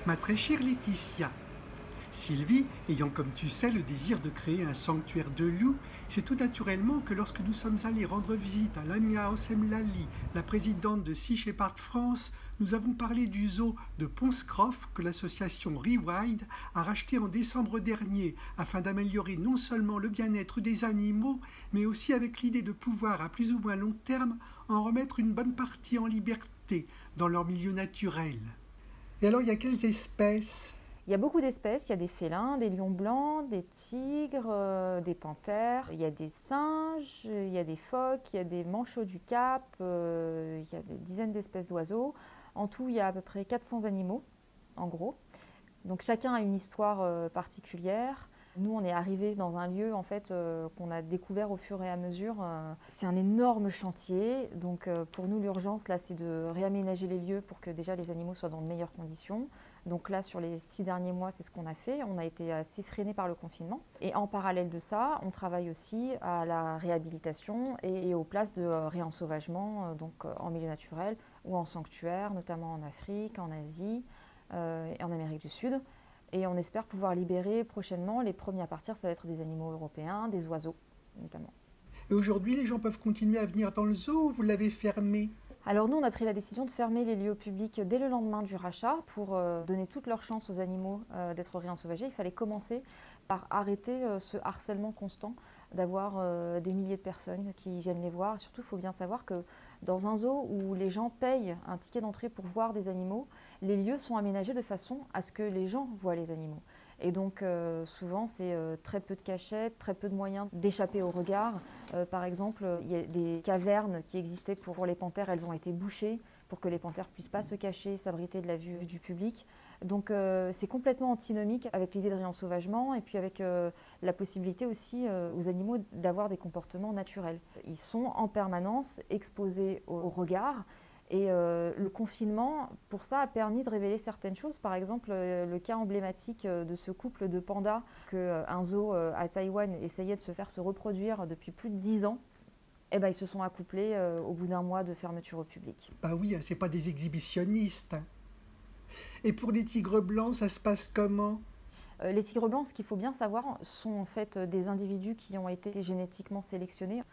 Ma très chère Laetitia, Sylvie, ayant comme tu sais le désir de créer un sanctuaire de loups, c'est tout naturellement que lorsque nous sommes allés rendre visite à Lamia Ossemlali, la présidente de Sea Shepherd France, nous avons parlé du zoo de Ponscroff que l'association Rewild a racheté en décembre dernier afin d'améliorer non seulement le bien-être des animaux, mais aussi avec l'idée de pouvoir à plus ou moins long terme en remettre une bonne partie en liberté dans leur milieu naturel. Et alors, il y a quelles espèces? Il y a beaucoup d'espèces, il y a des félins, des lions blancs, des tigres, des panthères, il y a des singes, il y a des phoques, il y a des manchots du Cap, il y a des dizaines d'espèces d'oiseaux. En tout, il y a à peu près 400 animaux, en gros. Donc chacun a une histoire particulière. Nous, on est arrivés dans un lieu en fait qu'on a découvert au fur et à mesure. C'est un énorme chantier. Donc pour nous, l'urgence là, c'est de réaménager les lieux pour que déjà les animaux soient dans de meilleures conditions. Donc là, sur les 6 derniers mois, c'est ce qu'on a fait. On a été assez freinés par le confinement. Et en parallèle de ça, on travaille aussi à la réhabilitation et aux places de réensauvagement, donc en milieu naturel ou en sanctuaire, notamment en Afrique, en Asie et en Amérique du Sud. Et on espère pouvoir libérer prochainement. Les premiers à partir, ça va être des animaux européens, des oiseaux notamment. Et aujourd'hui, les gens peuvent continuer à venir dans le zoo ou vous l'avez fermé? Alors nous, on a pris la décision de fermer les lieux publics dès le lendemain du rachat pour donner toute leur chance aux animaux d'être réensauvagés. Il fallait commencer par arrêter ce harcèlement constant d'avoir des milliers de personnes qui viennent les voir. Surtout, il faut bien savoir que dans un zoo où les gens payent un ticket d'entrée pour voir des animaux, les lieux sont aménagés de façon à ce que les gens voient les animaux. Et donc souvent c'est très peu de cachettes, très peu de moyens d'échapper au regard. Par exemple, il y a des cavernes qui existaient pour les panthères, elles ont été bouchées pour que les panthères ne puissent pas se cacher, s'abriter de la vue du public. Donc c'est complètement antinomique avec l'idée de réensauvagement et puis avec la possibilité aussi aux animaux d'avoir des comportements naturels. Ils sont en permanence exposés au regard. Et le confinement, pour ça, a permis de révéler certaines choses. Par exemple, le cas emblématique de ce couple de pandas qu'un zoo à Taïwan essayait de se faire se reproduire depuis plus de 10 ans. Eh ben, ils se sont accouplés au bout d'un mois de fermeture au public. Bah oui, c'est pas des exhibitionnistes. Et pour les tigres blancs, ça se passe comment? Les tigres blancs, ce qu'il faut bien savoir, sont en fait des individus qui ont été génétiquement sélectionnés.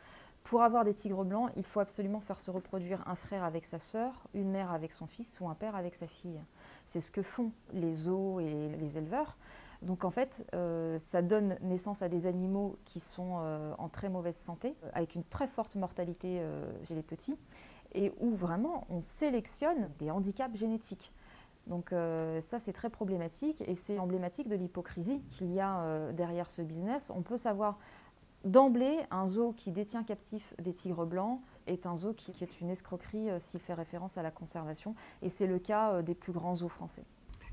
Pour avoir des tigres blancs, il faut absolument faire se reproduire un frère avec sa sœur, une mère avec son fils ou un père avec sa fille. C'est ce que font les zoos et les éleveurs. Donc en fait, ça donne naissance à des animaux qui sont en très mauvaise santé, avec une très forte mortalité chez les petits, et où vraiment on sélectionne des handicaps génétiques. Donc ça c'est très problématique et c'est emblématique de l'hypocrisie qu'il y a derrière ce business. On peut savoir d'emblée, un zoo qui détient captif des tigres blancs est un zoo qui est une escroquerie s'il fait référence à la conservation. Et c'est le cas des plus grands zoos français.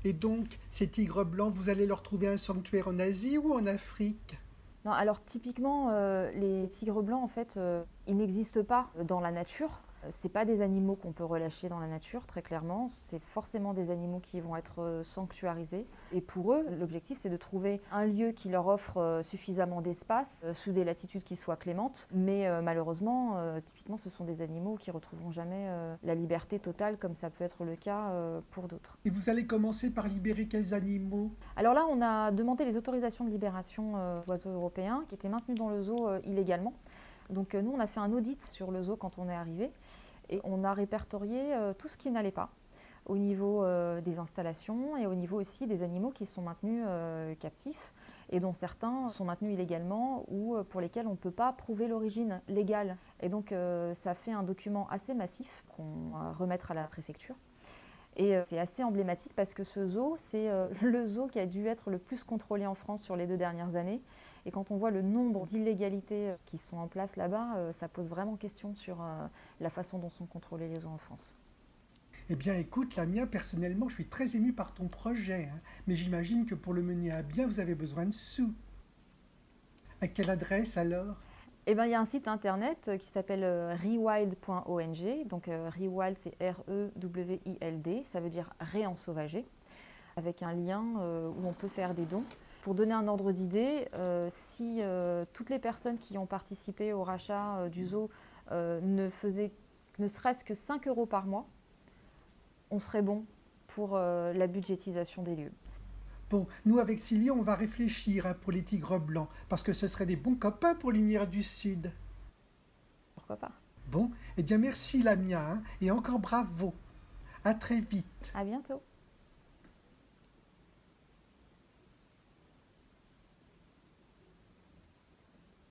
Et donc, ces tigres blancs, vous allez leur trouver un sanctuaire en Asie ou en Afrique? Non, alors typiquement, les tigres blancs, en fait, ils n'existent pas dans la nature. C'est pas des animaux qu'on peut relâcher dans la nature, très clairement. C'est forcément des animaux qui vont être sanctuarisés. Et pour eux, l'objectif, c'est de trouver un lieu qui leur offre suffisamment d'espace, sous des latitudes qui soient clémentes. Mais malheureusement, typiquement, ce sont des animaux qui retrouveront jamais la liberté totale, comme ça peut être le cas pour d'autres. Et vous allez commencer par libérer quels animaux? Alors là, on a demandé les autorisations de libération d'oiseaux européens qui étaient maintenus dans le zoo illégalement. Donc nous, on a fait un audit sur le zoo quand on est arrivé et on a répertorié tout ce qui n'allait pas au niveau des installations et au niveau aussi des animaux qui sont maintenus captifs et dont certains sont maintenus illégalement ou pour lesquels on ne peut pas prouver l'origine légale. Et donc ça fait un document assez massif qu'on va remettre à la préfecture. Et c'est assez emblématique parce que ce zoo, c'est le zoo qui a dû être le plus contrôlé en France sur les 2 dernières années. Et quand on voit le nombre d'illégalités qui sont en place là-bas, ça pose vraiment question sur la façon dont sont contrôlés les zoos en France. Eh bien, écoute, Lamia, personnellement, je suis très ému par ton projet, hein. Mais j'imagine que pour le mener à bien, vous avez besoin de sous. À quelle adresse alors? Eh ben, il y a un site internet qui s'appelle rewild.ong. Donc Rewild, c'est R-E-W-I-L-D, ça veut dire réensauvager, avec un lien où on peut faire des dons. Pour donner un ordre d'idée, si toutes les personnes qui ont participé au rachat du zoo ne faisaient ne serait-ce que 5 € par mois, on serait bon pour la budgétisation des lieux. Bon, nous avec Sylvie, on va réfléchir pour les tigres blancs, parce que ce seraient des bons copains pour Lumière du Sud. Pourquoi pas? Bon, eh bien merci Lamia, et encore bravo. À très vite. À bientôt.